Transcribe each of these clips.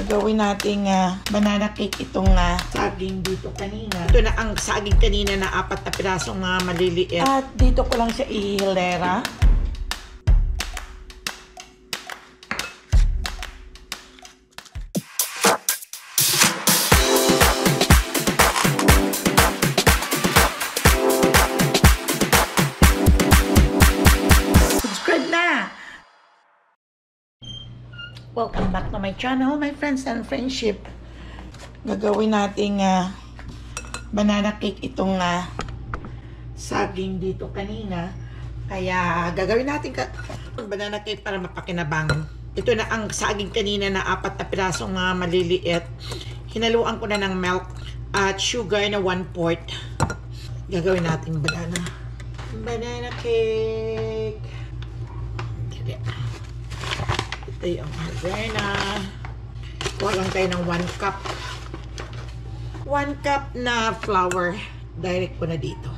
Gagawin nating banana cake itong saging dito kanina. Ito na ang saging kanina na 4 na pirasong mga maliliit. At dito ko lang siya ihilera. Subscribe na! Welcome back to my channel, my friends and friendship. Gagawin nating banana cake itong saging dito kanina. Kaya gagawin natin banana cake para mapakinabang. Ito na ang saging kanina na 4 na pirasong mga maliliit. Hinaluan ko na ng milk at sugar na 1/4. Gagawin natin banana cake. Ito yung harina. Kuha lang tayo ng 1 cup. 1 cup na flour. Direct ko na dito.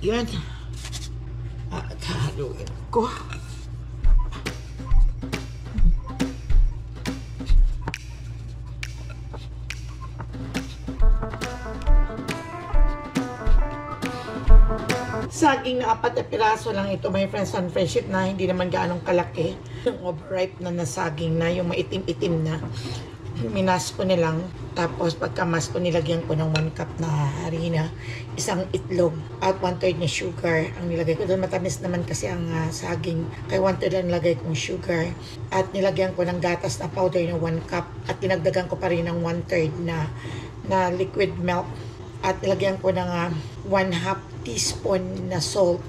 Ayan. At haluin ko. Saging na 4 na piraso lang ito, my friends and friendship, na hindi naman gaanong kalaki. Yung overripe na saging na, yung maitim-itim na. Minas ko nilang. Tapos pagkamas ko, nilagyan ko ng 1 cup na harina, 1 itlog, at 1/3 na sugar ang nilagay ko. Doon matamis naman kasi ang saging. Kaya 1/3 lang nilagay kong sugar. At nilagyan ko ng gatas na powder na 1 cup. At dinagdagan ko pa rin ng 1/3 na liquid milk. At nilagyan ko ng 1/2 teaspoon na salt.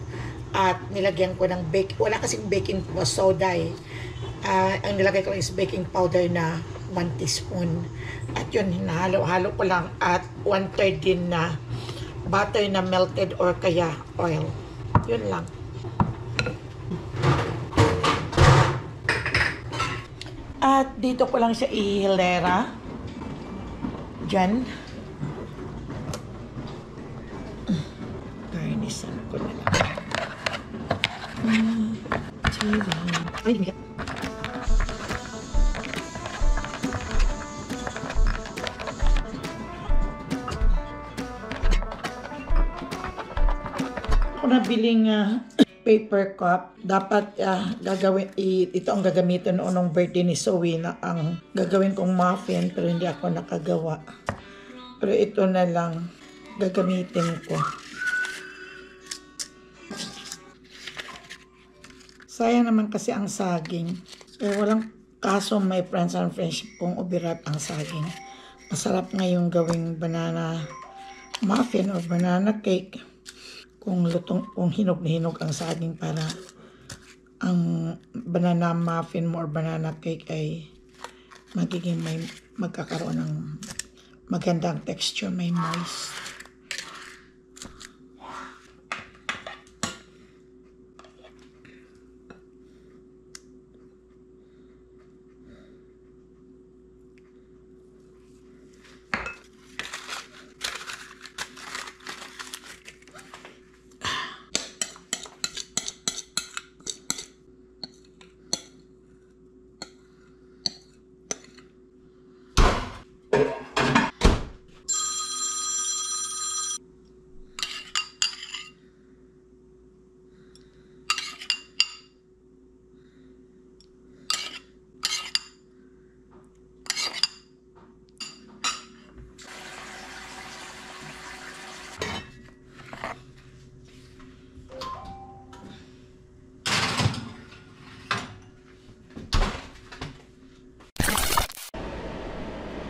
At nilagyan ko ng wala kasing baking soda eh. Ang nilagay ko is baking powder na 1 teaspoon. At yun, hinahalo-halo ko lang. At 1/3 din na butter na melted or kaya oil. Yun lang. At dito ko lang siya ihilera. Diyan. Garnisan ko na lang. Ay, hindi. Nabiling paper cup. Dapat gagawin, ito ang gagamitin noong birthday ni Zoe na ang gagawin kong muffin, pero hindi ako nakagawa. Pero ito na lang gagamitin ko. Sayang naman kasi ang saging. Pero walang kaso, my friends and friendship, kung ubirat ang saging. Masarap ngayong gawing banana muffin or banana cake. Kung hinog na hinog ang saging, para ang banana muffin mo or banana cake ay magkakaroon ng magandang texture, may moist.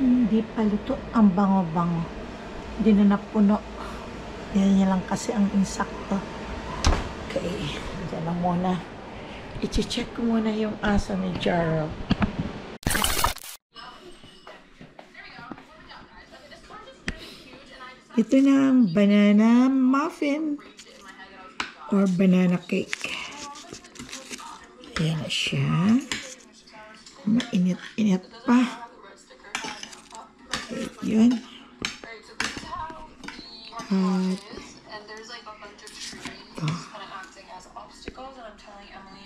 Hindi pa luto, ang bango-bango. Hindi na napuno. Yan lang kasi ang insakto. Okay, dyan lang muna. I-check ko muna yung asa ni Jarrell. Ito na ang banana muffin or banana cake. Ayan na siya. Mainit-init pa. Yun. At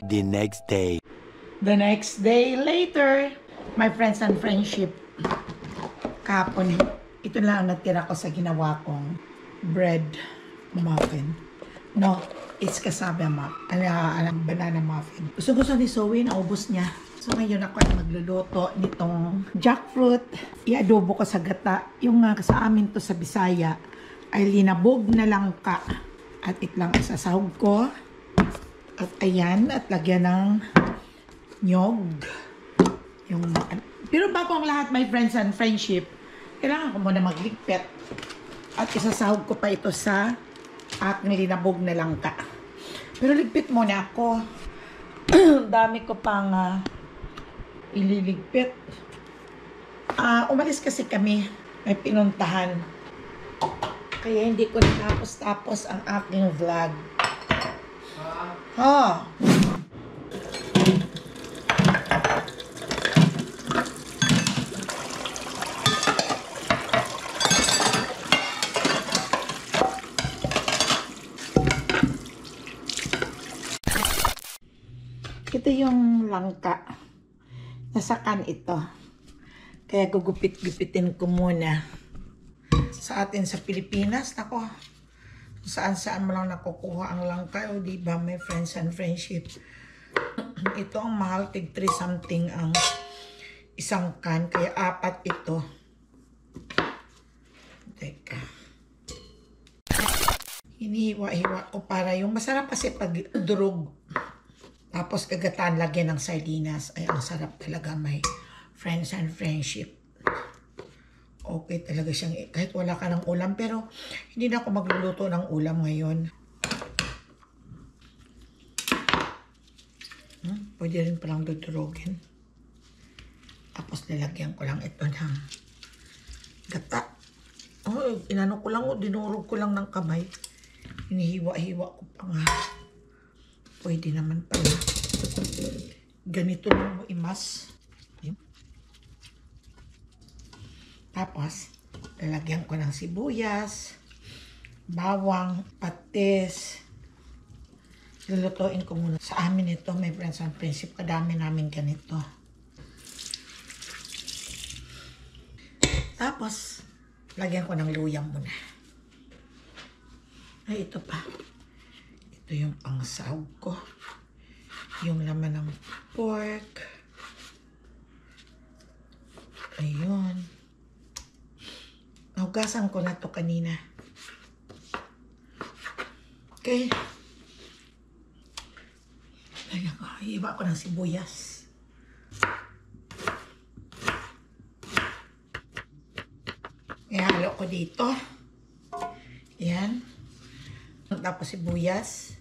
The next day. The next day later, my friends and friendship. Kapon, ito lang ang natira ko sa ginawa kong bread muffin. No, it's cassava banana muffin. Gusto ni Zoe, naubos niya. So ngayon ako ay magluluto nitong jackfruit. I-adobo ko sa gata. Yung sa amin to sa Bisaya ay linabog na langka. At itlang isasahog ko. At ayan, at lagyan ng nyog. Pero bago ang lahat, my friends and friendship, kailangan ko muna magligpit. At isasahog ko pa ito sa aking linabog na langka. Pero ligpit muna ako. Dami ko pang ililigpit. Umalis kasi kami. May pinuntahan. Kaya hindi ko natapos-tapos ang aking vlog. Ito yung langka. Nasakan ito. Kaya gugupit-gupitin ko muna. Sa atin sa Pilipinas, nako, saan-saan mo lang nakukuha ang langka. O diba, my friends and friendship. Ito ang mahal, tig 3 something ang isang can. Kaya 4 ito. Teka. Hinihiwa-hiwa ko para yung masarap kasi pag durog. Tapos kagataan, lagyan ng sardinas. Ay, ang sarap talaga, my friends and friendship. Okay talaga siyang, kahit wala ka ng ulam. Pero hindi na ako magluluto ng ulam ngayon. Pwede rin palang dudurogin. Tapos lalagyan ko lang ito ng gata. Inano ko lang, dinurog ko lang ng kamay. Hinihiwa-hiwa ko pa nga. Pwede naman pala. Ganito lang mo imas. Tapos, lalagyan ko ng sibuyas, bawang, patis. Lulutuin ko muna. Sa amin ito, my friends and friendship, kadami namin ganito. Tapos, lagyan ko ng luya muna. Ay, ito pa. Ito yung pangsahog ko. Yung laman ng pork. Ayun. Nahugasan ko na to kanina. Okay. Ayan ko. Iba ko ng sibuyas. Ihalo ko dito. Ayan. Tapos sibuyas.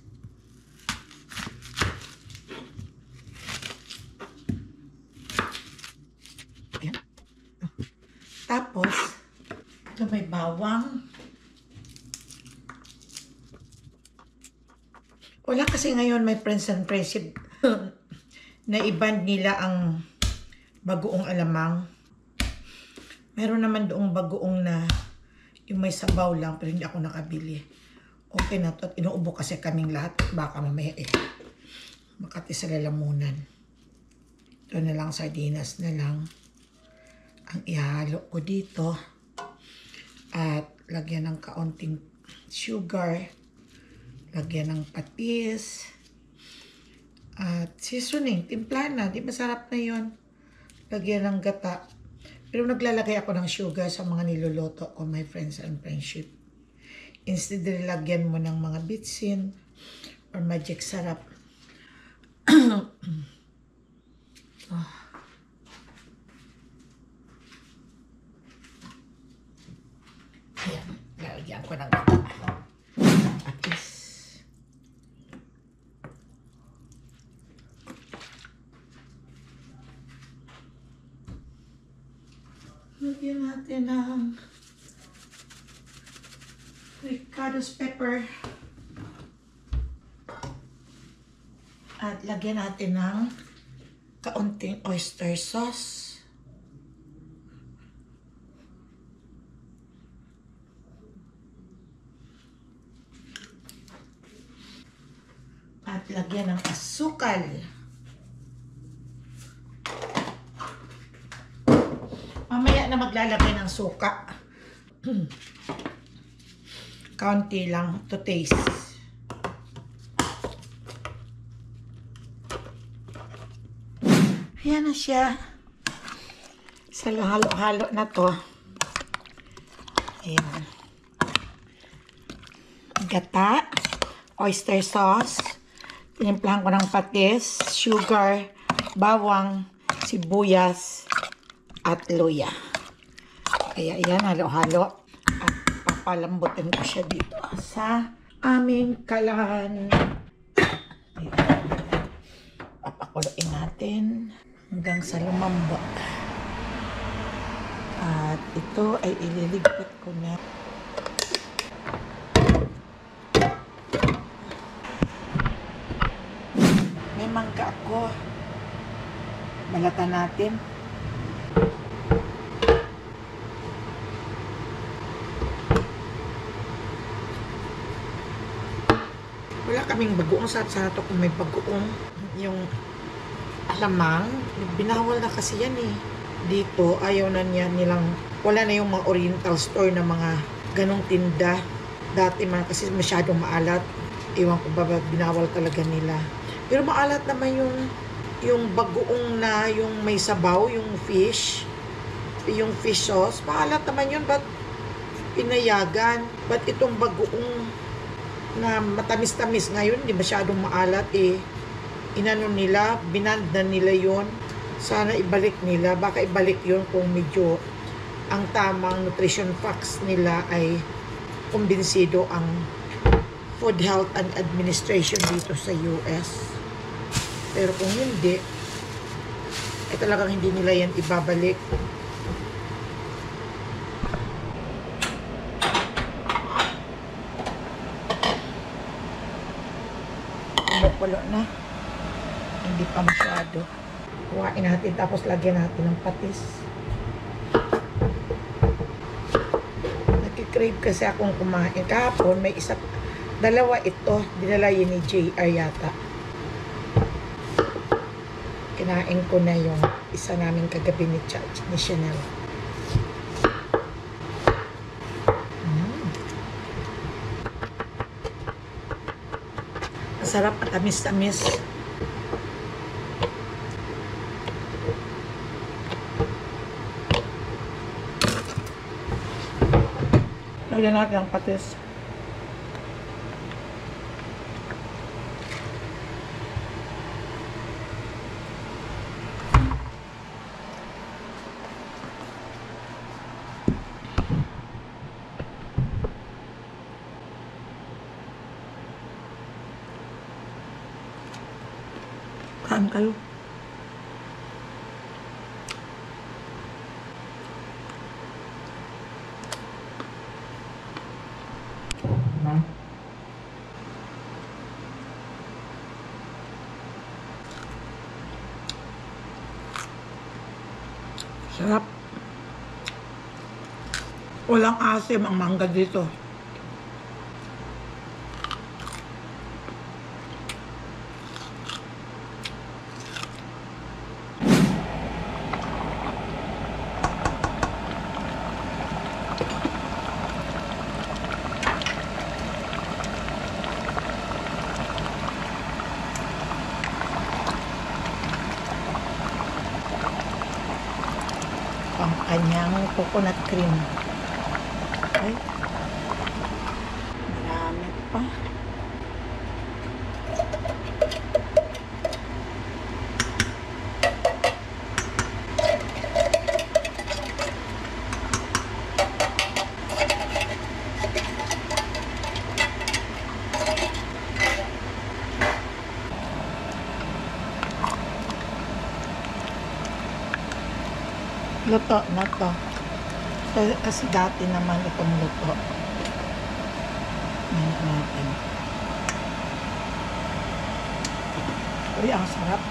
Ayan. Tapos, ito may bawang. Wala kasi ngayon, my friends and friendship, na i-ban nila ang bagoong alamang. Meron naman doong bagoong na yung may sabaw lang, pero hindi ako nakabili. Okay na to. At inuubo kasi kaming lahat. Baka mamaya Makati sa lalamunan. Ito na lang, sardinas na lang. Ang ihalo ko dito. At lagyan ng kaunting sugar. Lagyan ng patis. At seasoning. Timpla na. Di masarap na yun. Lagyan ng gata. Pero naglalagay ako ng sugar sa mga niluluto ko, my friends and friendship. Instead na lagyan mo ng mga bitsin or magic sarap. Ayan, lalagyan ko ng patis. Lagyan natin ng Ricardo's pepper. At lagyan natin ng kaunting oyster sauce. At At lagyan ng asukal. Mamaya na maglalagay ng suka. Kaunti lang to taste. Ayan na siya. Sa halo-halo na to. Ayan. Gata, oyster sauce, tinimplahan ko ng patis, sugar, bawang, sibuyas, at luya. Kaya ayan, halo-halo. At papalambutin ko siya dito sa aming kalan. Ayan. Papakuloyin natin hanggang sa lumambot. At ito ay ililigpit ko na. May mangga ako. Balatan natin. Wala kaming bagoong. Sarap-sarap to kung may bagoong. Yung alamang, binawal na kasi yan eh. Dito, ayaw na nilang, wala na yung mga oriental store na mga ganong tinda. Dati man kasi masyadong maalat. Iwan ko ba, binawal talaga nila. Pero maalat naman yung bagoong na, yung may sabaw, yung fish sauce. Maalat naman yun, ba't pinayagan? Ba't itong bagoong na matamis-tamis ngayon, hindi masyadong maalat eh. Inano nila, binand na nila yon. Sana ibalik nila. Baka ibalik yon kung medyo ang tamang nutrition facts nila ay kumbinsido ang Food Health and Administration dito sa US. Pero kung hindi, ay talagang hindi nila yan ibabalik. Kumukulo na. Hindi pa masyado. Kuhain natin tapos lagyan natin ng patis. Nagkikrave kasi akong kumain. Kahapon may dalawa ito. Dinala yun ni JR yata. Kinain ko na yung isa namin kagabi ni Chanel. Masarap at tamis-tamis. Lagyan natin ang patis. Kain kayo. Sarap. Walang asim ang mangga dito. Ang kanyang coconut cream. Okay. Marami pa. Luto na to. Kasi dati naman itong luto. Ngayon natin. Uy, ang sarap.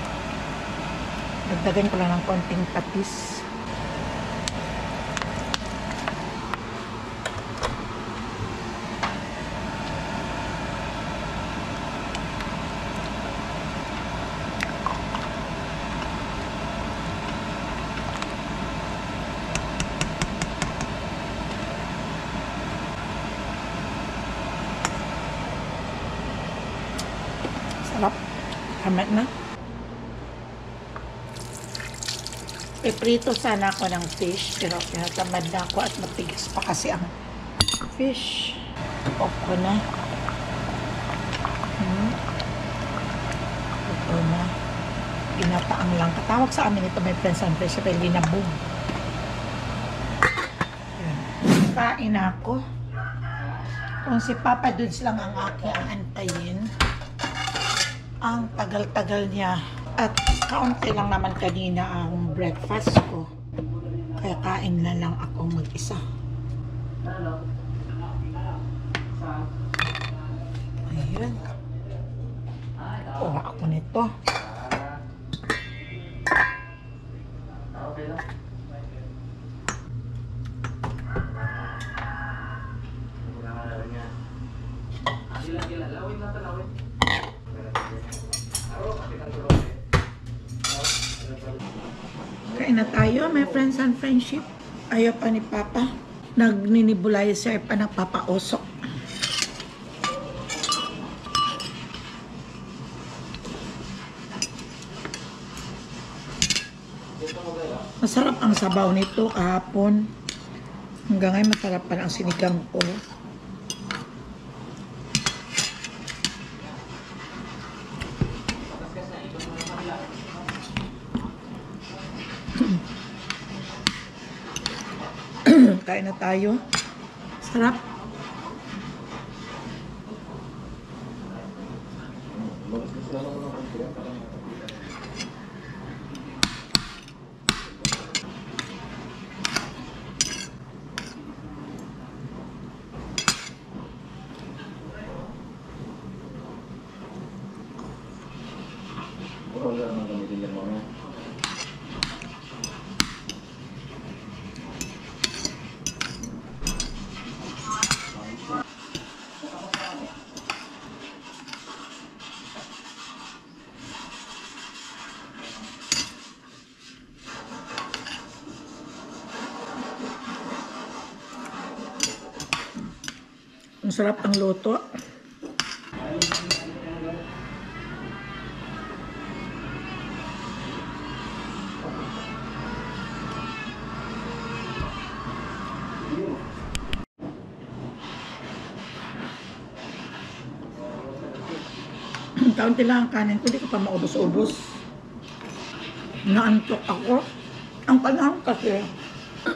Dagdagan ko lang ng konting patis. Sarap. Tama na. Iprito sana ako ng fish, pero tinatamad na ako at matigas pa kasi ang fish. Off ko na. Ito na. Ginataang lang. Katawag sa amin ito, may friends and friends, pero linabog. Kain ako. Kung si Papa Dudes lang ang aking antayin, ang tagal-tagal niya. At kaunti lang naman kanina ang breakfast ko. Kaya kain na lang ako mag-isa. Ayan. Kuha ako nito. Kain na tayo, my friends and friendship. Ayaw pa ni Papa. Nagninibulay-sir pa ng papausok. Masarap ang sabaw nito kahapon. Hanggang ngayon masarap pa ang sinigang ko. Kain na tayo. Sarap. Ang sarap ang luto. Kaunti lang ang kanin ko, hindi ko pa maubos-ubos. Naantok ako. Ang panahon kasi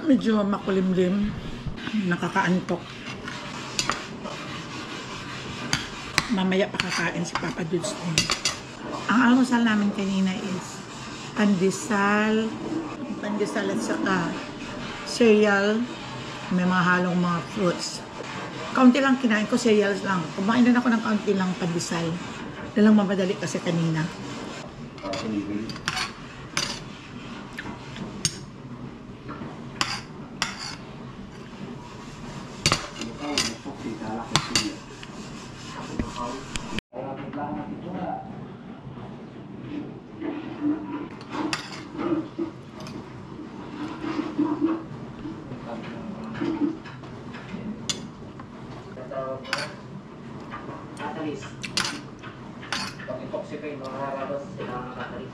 medyo makulimlim. Nakakaantok. Mamaya pa kakain si Papa Dudes din. Ang almusal namin kanina is pandesal at saka cereal. May mga halong mga fruits. Kaunti lang kinain ko, cereals lang. Kumain din ako ng kaunti lang pandesal. Dalang mamadali kasi kanina. Katalis. Pag-intoxicate, mga harabas, kailangan ng katalis.